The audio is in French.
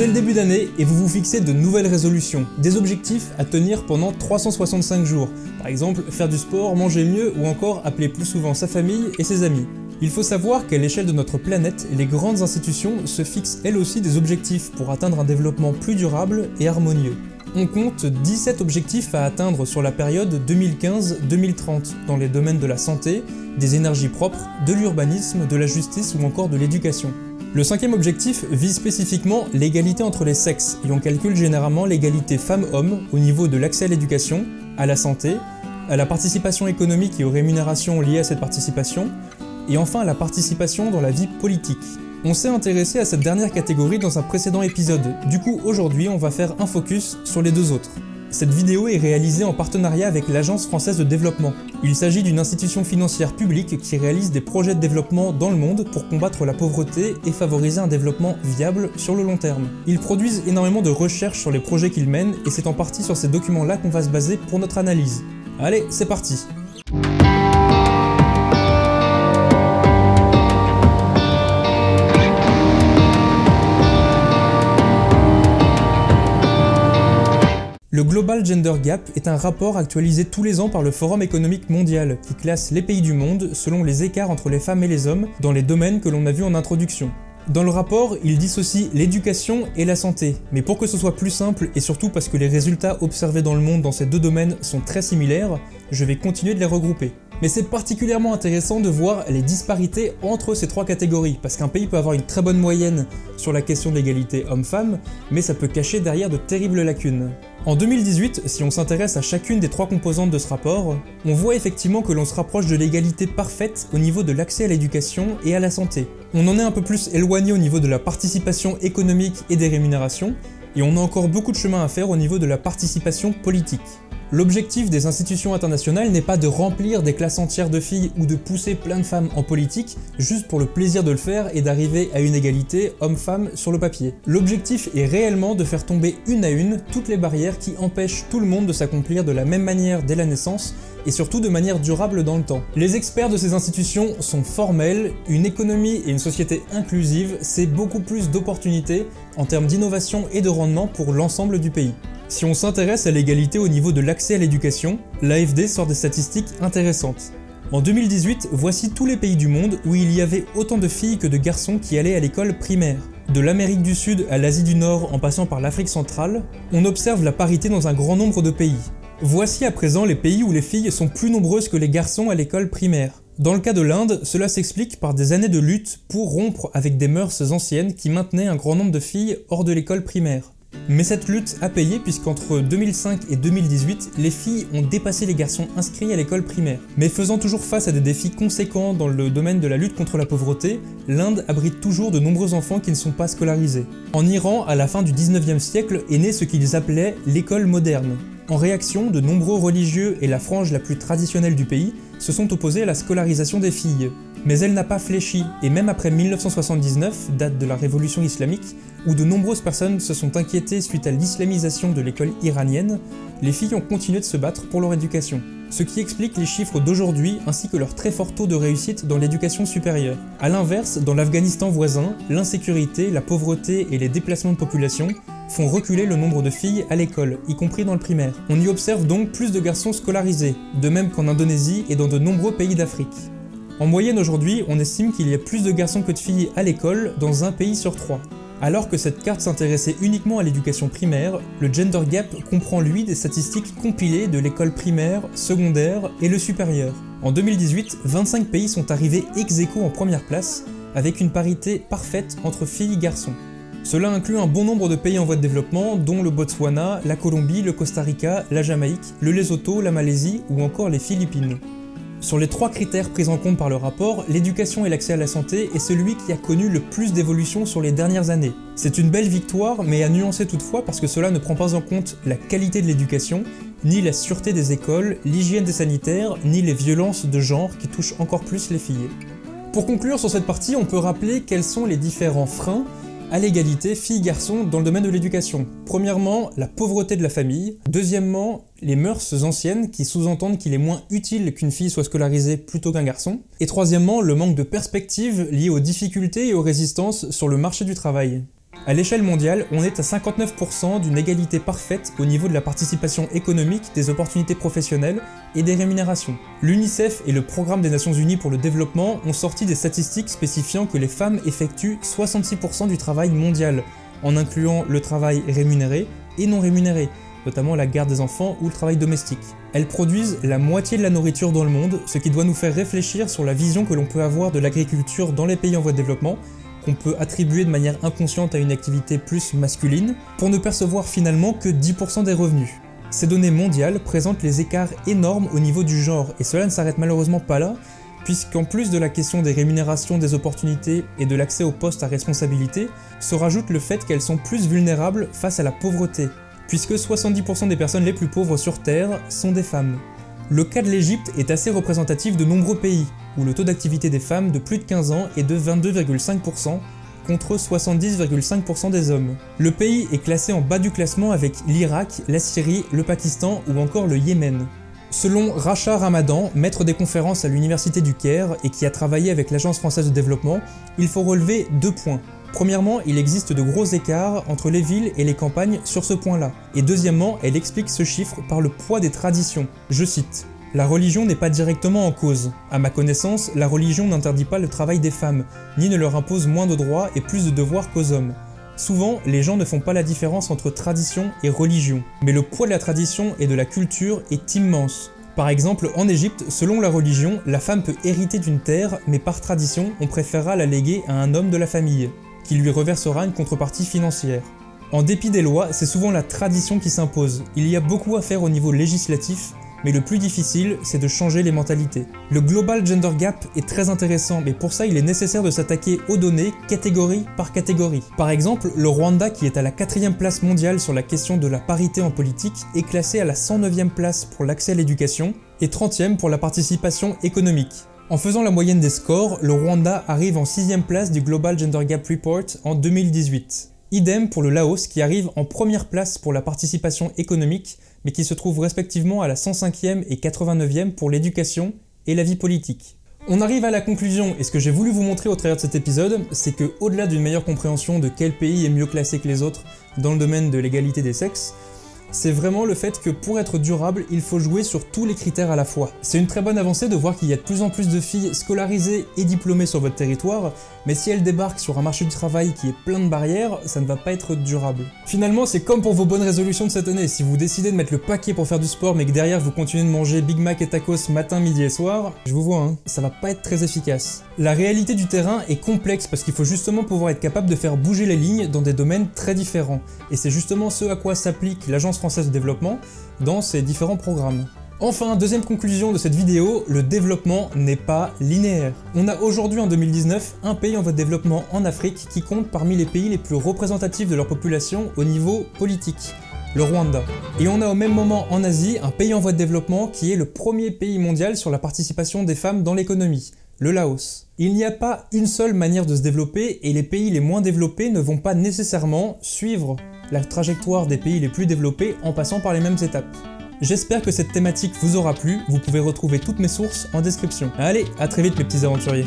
C'est le début d'année et vous vous fixez de nouvelles résolutions, des objectifs à tenir pendant 365 jours. Par exemple, faire du sport, manger mieux ou encore appeler plus souvent sa famille et ses amis. Il faut savoir qu'à l'échelle de notre planète, les grandes institutions se fixent elles aussi des objectifs pour atteindre un développement plus durable et harmonieux. On compte 17 objectifs à atteindre sur la période 2015-2030 dans les domaines de la santé, des énergies propres, de l'urbanisme, de la justice ou encore de l'éducation. Le 5e objectif vise spécifiquement l'égalité entre les sexes et on calcule généralement l'égalité femmes-hommes au niveau de l'accès à l'éducation, à la santé, à la participation économique et aux rémunérations liées à cette participation, et enfin à la participation dans la vie politique. On s'est intéressé à cette dernière catégorie dans un précédent épisode, du coup aujourd'hui on va faire un focus sur les deux autres. Cette vidéo est réalisée en partenariat avec l'Agence française de développement. Il s'agit d'une institution financière publique qui réalise des projets de développement dans le monde pour combattre la pauvreté et favoriser un développement viable sur le long terme. Ils produisent énormément de recherches sur les projets qu'ils mènent et c'est en partie sur ces documents-là qu'on va se baser pour notre analyse. Allez, c'est parti! Le Global Gender Gap est un rapport actualisé tous les ans par le Forum économique mondial qui classe les pays du monde selon les écarts entre les femmes et les hommes dans les domaines que l'on a vus en introduction. Dans le rapport, il dissocie l'éducation et la santé, mais pour que ce soit plus simple et surtout parce que les résultats observés dans le monde dans ces deux domaines sont très similaires, je vais continuer de les regrouper. Mais c'est particulièrement intéressant de voir les disparités entre ces trois catégories, parce qu'un pays peut avoir une très bonne moyenne sur la question de l'égalité homme-femme, mais ça peut cacher derrière de terribles lacunes. En 2018, si on s'intéresse à chacune des trois composantes de ce rapport, on voit effectivement que l'on se rapproche de l'égalité parfaite au niveau de l'accès à l'éducation et à la santé. On en est un peu plus éloigné au niveau de la participation économique et des rémunérations, et on a encore beaucoup de chemin à faire au niveau de la participation politique. L'objectif des institutions internationales n'est pas de remplir des classes entières de filles ou de pousser plein de femmes en politique juste pour le plaisir de le faire et d'arriver à une égalité homme-femme sur le papier. L'objectif est réellement de faire tomber une à une toutes les barrières qui empêchent tout le monde de s'accomplir de la même manière dès la naissance et surtout de manière durable dans le temps. Les experts de ces institutions sont formels, une économie et une société inclusive, c'est beaucoup plus d'opportunités en termes d'innovation et de rendement pour l'ensemble du pays. Si on s'intéresse à l'égalité au niveau de l'accès à l'éducation, l'AFD sort des statistiques intéressantes. En 2018, voici tous les pays du monde où il y avait autant de filles que de garçons qui allaient à l'école primaire. De l'Amérique du Sud à l'Asie du Nord en passant par l'Afrique centrale, on observe la parité dans un grand nombre de pays. Voici à présent les pays où les filles sont plus nombreuses que les garçons à l'école primaire. Dans le cas de l'Inde, cela s'explique par des années de lutte pour rompre avec des mœurs anciennes qui maintenaient un grand nombre de filles hors de l'école primaire. Mais cette lutte a payé puisqu'entre 2005 et 2018, les filles ont dépassé les garçons inscrits à l'école primaire. Mais faisant toujours face à des défis conséquents dans le domaine de la lutte contre la pauvreté, l'Inde abrite toujours de nombreux enfants qui ne sont pas scolarisés. En Iran, à la fin du 19e siècle, est née ce qu'ils appelaient l'école moderne. En réaction, de nombreux religieux et la frange la plus traditionnelle du pays se sont opposés à la scolarisation des filles. Mais elle n'a pas fléchi, et même après 1979, date de la révolution islamique, où de nombreuses personnes se sont inquiétées suite à l'islamisation de l'école iranienne, les filles ont continué de se battre pour leur éducation. Ce qui explique les chiffres d'aujourd'hui ainsi que leur très fort taux de réussite dans l'éducation supérieure. A l'inverse, dans l'Afghanistan voisin, l'insécurité, la pauvreté et les déplacements de population font reculer le nombre de filles à l'école, y compris dans le primaire. On y observe donc plus de garçons scolarisés, de même qu'en Indonésie et dans de nombreux pays d'Afrique. En moyenne aujourd'hui, on estime qu'il y a plus de garçons que de filles à l'école dans un pays sur 3. Alors que cette carte s'intéressait uniquement à l'éducation primaire, le Gender Gap comprend lui des statistiques compilées de l'école primaire, secondaire et le supérieur. En 2018, 25 pays sont arrivés ex-aequo en première place, avec une parité parfaite entre filles et garçons. Cela inclut un bon nombre de pays en voie de développement, dont le Botswana, la Colombie, le Costa Rica, la Jamaïque, le Lesotho, la Malaisie ou encore les Philippines. Sur les trois critères pris en compte par le rapport, l'éducation et l'accès à la santé est celui qui a connu le plus d'évolution sur les dernières années. C'est une belle victoire, mais à nuancer toutefois parce que cela ne prend pas en compte la qualité de l'éducation, ni la sûreté des écoles, l'hygiène des sanitaires, ni les violences de genre qui touchent encore plus les filles. Pour conclure sur cette partie, on peut rappeler quels sont les différents freins à l'égalité filles-garçons dans le domaine de l'éducation. Premièrement, la pauvreté de la famille. Deuxièmement, les mœurs anciennes qui sous-entendent qu'il est moins utile qu'une fille soit scolarisée plutôt qu'un garçon. Et troisièmement, le manque de perspective lié aux difficultés et aux résistances sur le marché du travail. À l'échelle mondiale, on est à 59% d'une égalité parfaite au niveau de la participation économique, des opportunités professionnelles et des rémunérations. L'UNICEF et le Programme des Nations Unies pour le développement ont sorti des statistiques spécifiant que les femmes effectuent 66% du travail mondial, en incluant le travail rémunéré et non rémunéré, notamment la garde des enfants ou le travail domestique. Elles produisent la moitié de la nourriture dans le monde, ce qui doit nous faire réfléchir sur la vision que l'on peut avoir de l'agriculture dans les pays en voie de développement, qu'on peut attribuer de manière inconsciente à une activité plus masculine, pour ne percevoir finalement que 10% des revenus. Ces données mondiales présentent les écarts énormes au niveau du genre, et cela ne s'arrête malheureusement pas là, puisqu'en plus de la question des rémunérations, des opportunités et de l'accès aux postes à responsabilité, se rajoute le fait qu'elles sont plus vulnérables face à la pauvreté, puisque 70% des personnes les plus pauvres sur Terre sont des femmes. Le cas de l'Égypte est assez représentatif de nombreux pays, où le taux d'activité des femmes de plus de 15 ans est de 22,5% contre 70,5% des hommes. Le pays est classé en bas du classement avec l'Irak, la Syrie, le Pakistan ou encore le Yémen. Selon Racha Ramadan, maître des conférences à l'université du Caire et qui a travaillé avec l'Agence française de développement, il faut relever 2 points. Premièrement, il existe de gros écarts entre les villes et les campagnes sur ce point-là. Et deuxièmement, elle explique ce chiffre par le poids des traditions. Je cite: « La religion n'est pas directement en cause. À ma connaissance, la religion n'interdit pas le travail des femmes, ni ne leur impose moins de droits et plus de devoirs qu'aux hommes. Souvent, les gens ne font pas la différence entre tradition et religion. Mais le poids de la tradition et de la culture est immense. Par exemple, en Égypte, selon la religion, la femme peut hériter d'une terre, mais par tradition, on préférera la léguer à un homme de la famille, qui lui reversera une contrepartie financière. En dépit des lois, c'est souvent la tradition qui s'impose. Il y a beaucoup à faire au niveau législatif, mais le plus difficile, c'est de changer les mentalités. Le Global Gender Gap est très intéressant, mais pour ça, il est nécessaire de s'attaquer aux données, catégorie par catégorie. Par exemple, le Rwanda, qui est à la 4e place mondiale sur la question de la parité en politique, est classé à la 109e place pour l'accès à l'éducation et 30e pour la participation économique. En faisant la moyenne des scores, le Rwanda arrive en 6e place du Global Gender Gap Report en 2018. Idem pour le Laos qui arrive en première place pour la participation économique, mais qui se trouve respectivement à la 105e et 89e pour l'éducation et la vie politique. On arrive à la conclusion, et ce que j'ai voulu vous montrer au travers de cet épisode, c'est que au-delà d'une meilleure compréhension de quel pays est mieux classé que les autres dans le domaine de l'égalité des sexes, c'est vraiment le fait que pour être durable, il faut jouer sur tous les critères à la fois. C'est une très bonne avancée de voir qu'il y a de plus en plus de filles scolarisées et diplômées sur votre territoire, mais si elles débarquent sur un marché du travail qui est plein de barrières, ça ne va pas être durable. Finalement, c'est comme pour vos bonnes résolutions de cette année, si vous décidez de mettre le paquet pour faire du sport mais que derrière vous continuez de manger Big Mac et tacos matin, midi et soir, je vous vois, hein, ça va pas être très efficace. La réalité du terrain est complexe parce qu'il faut justement pouvoir être capable de faire bouger les lignes dans des domaines très différents, et c'est justement ce à quoi s'applique l'Agence française de développement dans ses différents programmes. Enfin, deuxième conclusion de cette vidéo, le développement n'est pas linéaire. On a aujourd'hui en 2019 un pays en voie de développement en Afrique qui compte parmi les pays les plus représentatifs de leur population au niveau politique, le Rwanda. Et on a au même moment en Asie un pays en voie de développement qui est le premier pays mondial sur la participation des femmes dans l'économie, le Laos. Il n'y a pas une seule manière de se développer et les pays les moins développés ne vont pas nécessairement suivre la trajectoire des pays les plus développés en passant par les mêmes étapes. J'espère que cette thématique vous aura plu, vous pouvez retrouver toutes mes sources en description. Allez, à très vite mes petits aventuriers.